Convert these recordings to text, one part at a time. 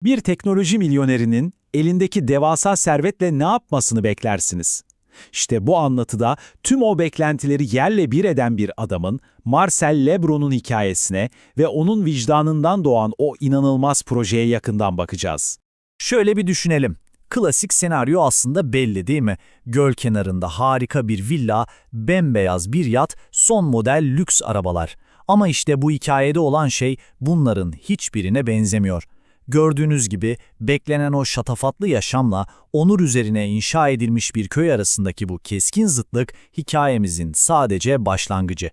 Bir teknoloji milyonerinin elindeki devasa servetle ne yapmasını beklersiniz? İşte bu anlatıda tüm o beklentileri yerle bir eden bir adamın, Marcel Lebron'un hikayesine ve onun vicdanından doğan o inanılmaz projeye yakından bakacağız. Şöyle bir düşünelim. Klasik senaryo aslında belli değil mi? Göl kenarında harika bir villa, bembeyaz bir yat, son model lüks arabalar. Ama işte bu hikayede olan şey bunların hiçbirine benzemiyor. Gördüğünüz gibi beklenen o şatafatlı yaşamla onur üzerine inşa edilmiş bir köy arasındaki bu keskin zıtlık hikayemizin sadece başlangıcı.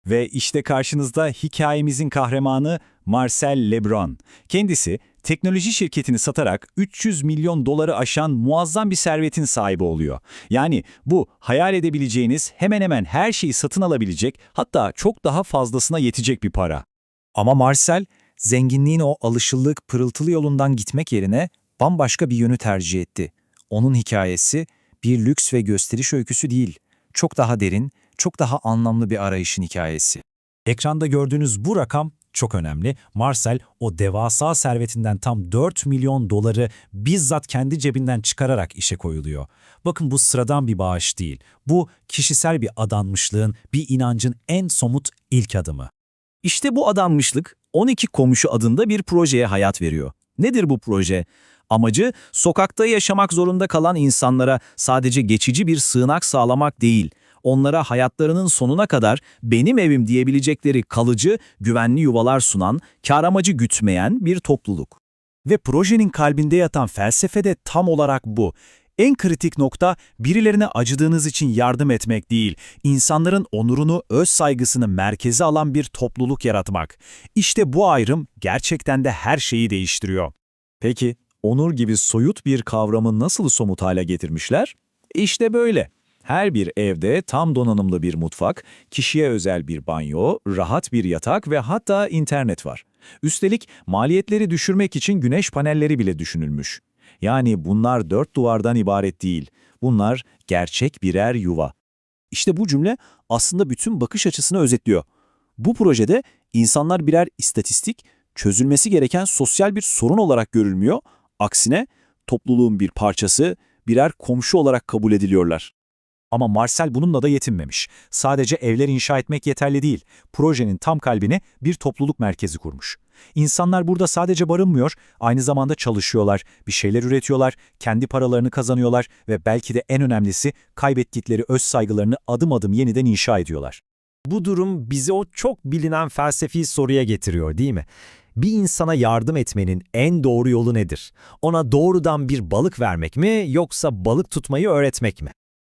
Ve işte karşınızda hikayemizin kahramanı Marcel Lebron. Kendisi teknoloji şirketini satarak 300 milyon doları aşan muazzam bir servetin sahibi oluyor. Yani bu hayal edebileceğiniz hemen hemen her şeyi satın alabilecek, hatta çok daha fazlasına yetecek bir para. Ama Marcel, zenginliğin o alışıldık pırıltılı yolundan gitmek yerine bambaşka bir yönü tercih etti. Onun hikayesi bir lüks ve gösteriş öyküsü değil, çok daha derin, çok daha anlamlı bir arayışın hikayesi. Ekranda gördüğünüz bu rakam çok önemli. Marcel o devasa servetinden tam 4 milyon doları bizzat kendi cebinden çıkararak işe koyuluyor. Bakın bu sıradan bir bağış değil. Bu kişisel bir adanmışlığın, bir inancın en somut ilk adımı. İşte bu adanmışlık 12 Komşu adında bir projeye hayat veriyor. Nedir bu proje? Amacı sokakta yaşamak zorunda kalan insanlara sadece geçici bir sığınak sağlamak değil, onlara hayatlarının sonuna kadar benim evim diyebilecekleri kalıcı, güvenli yuvalar sunan, kâr amacı gütmeyen bir topluluk. Ve projenin kalbinde yatan felsefe de tam olarak bu. En kritik nokta birilerine acıdığınız için yardım etmek değil, insanların onurunu, öz saygısını merkeze alan bir topluluk yaratmak. İşte bu ayrım gerçekten de her şeyi değiştiriyor. Peki, onur gibi soyut bir kavramı nasıl somut hale getirmişler? İşte böyle. Her bir evde tam donanımlı bir mutfak, kişiye özel bir banyo, rahat bir yatak ve hatta internet var. Üstelik maliyetleri düşürmek için güneş panelleri bile düşünülmüş. Yani bunlar dört duvardan ibaret değil. Bunlar gerçek birer yuva. İşte bu cümle aslında bütün bakış açısını özetliyor. Bu projede insanlar birer istatistik, çözülmesi gereken sosyal bir sorun olarak görülmüyor. Aksine topluluğun bir parçası, birer komşu olarak kabul ediliyorlar. Ama Marcel bununla da yetinmemiş. Sadece evler inşa etmek yeterli değil. Projenin tam kalbine bir topluluk merkezi kurmuş. İnsanlar burada sadece barınmıyor, aynı zamanda çalışıyorlar, bir şeyler üretiyorlar, kendi paralarını kazanıyorlar ve belki de en önemlisi kaybettikleri öz saygılarını adım adım yeniden inşa ediyorlar. Bu durum bizi o çok bilinen felsefi soruya getiriyor, değil mi? Bir insana yardım etmenin en doğru yolu nedir? Ona doğrudan bir balık vermek mi yoksa balık tutmayı öğretmek mi?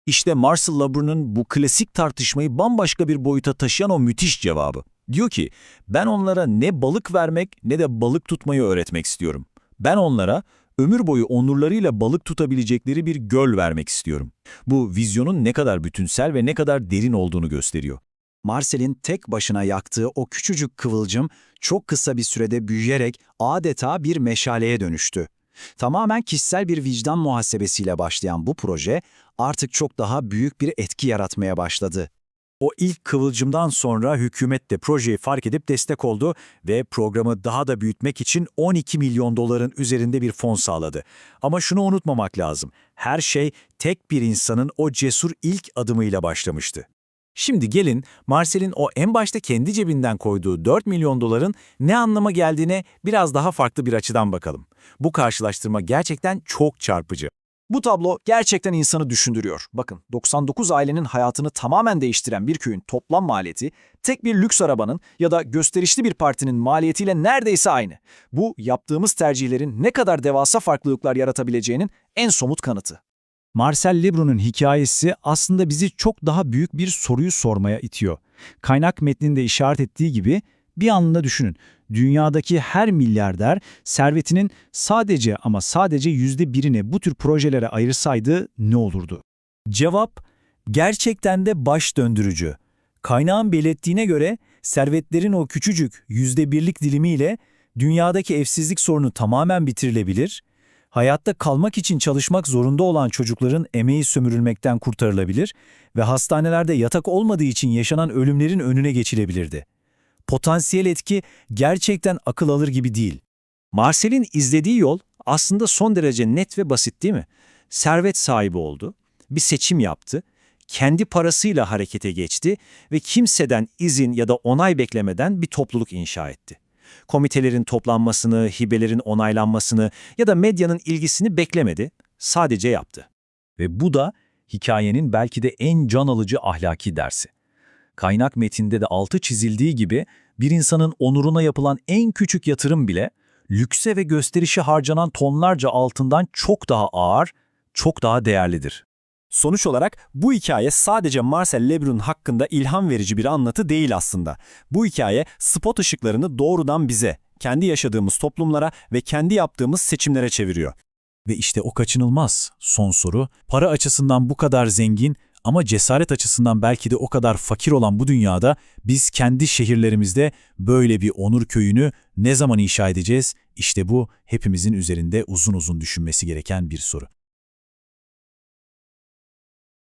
İşte Marcel Lebron'un bu klasik tartışmayı bambaşka bir boyuta taşıyan o müthiş cevabı. Diyor ki, ben onlara ne balık vermek ne de balık tutmayı öğretmek istiyorum. Ben onlara ömür boyu onurlarıyla balık tutabilecekleri bir göl vermek istiyorum. Bu vizyonun ne kadar bütünsel ve ne kadar derin olduğunu gösteriyor. Marcel'in tek başına yaktığı o küçücük kıvılcım çok kısa bir sürede büyüyerek adeta bir meşaleye dönüştü. Tamamen kişisel bir vicdan muhasebesiyle başlayan bu proje artık çok daha büyük bir etki yaratmaya başladı. O ilk kıvılcımdan sonra hükümet de projeyi fark edip destek oldu ve programı daha da büyütmek için 12 milyon doların üzerinde bir fon sağladı. Ama şunu unutmamak lazım, her şey tek bir insanın o cesur ilk adımıyla başlamıştı. Şimdi gelin Marcel'in o en başta kendi cebinden koyduğu 4 milyon doların ne anlama geldiğine biraz daha farklı bir açıdan bakalım. Bu karşılaştırma gerçekten çok çarpıcı. Bu tablo gerçekten insanı düşündürüyor. Bakın 99 ailenin hayatını tamamen değiştiren bir köyün toplam maliyeti tek bir lüks arabanın ya da gösterişli bir partinin maliyetiyle neredeyse aynı. Bu yaptığımız tercihlerin ne kadar devasa farklılıklar yaratabileceğinin en somut kanıtı. Marcel Lebron'un hikayesi aslında bizi çok daha büyük bir soruyu sormaya itiyor. Kaynak metninde işaret ettiği gibi bir anında düşünün. Dünyadaki her milyarder servetinin sadece ama sadece %1'ini bu tür projelere ayırsaydı ne olurdu? Cevap gerçekten de baş döndürücü. Kaynağın belirttiğine göre servetlerin o küçücük %1'lik dilimiyle dünyadaki evsizlik sorunu tamamen bitirilebilir, hayatta kalmak için çalışmak zorunda olan çocukların emeği sömürülmekten kurtarılabilir ve hastanelerde yatak olmadığı için yaşanan ölümlerin önüne geçilebilirdi. Potansiyel etki gerçekten akıl alır gibi değil. Marcel'in izlediği yol aslında son derece net ve basit değil mi? Servet sahibi oldu, bir seçim yaptı, kendi parasıyla harekete geçti ve kimseden izin ya da onay beklemeden bir topluluk inşa etti. Komitelerin toplanmasını, hibelerin onaylanmasını ya da medyanın ilgisini beklemedi, sadece yaptı. Ve bu da hikayenin belki de en can alıcı ahlaki dersi. Kaynak metinde de altı çizildiği gibi bir insanın onuruna yapılan en küçük yatırım bile lükse ve gösterişe harcanan tonlarca altından çok daha ağır, çok daha değerlidir. Sonuç olarak bu hikaye sadece Marcel Lebrun hakkında ilham verici bir anlatı değil aslında. Bu hikaye spot ışıklarını doğrudan bize, kendi yaşadığımız toplumlara ve kendi yaptığımız seçimlere çeviriyor. Ve işte o kaçınılmaz son soru, para açısından bu kadar zengin ama cesaret açısından belki de o kadar fakir olan bu dünyada biz kendi şehirlerimizde böyle bir onur köyünü ne zaman inşa edeceğiz? İşte bu hepimizin üzerinde uzun uzun düşünmesi gereken bir soru.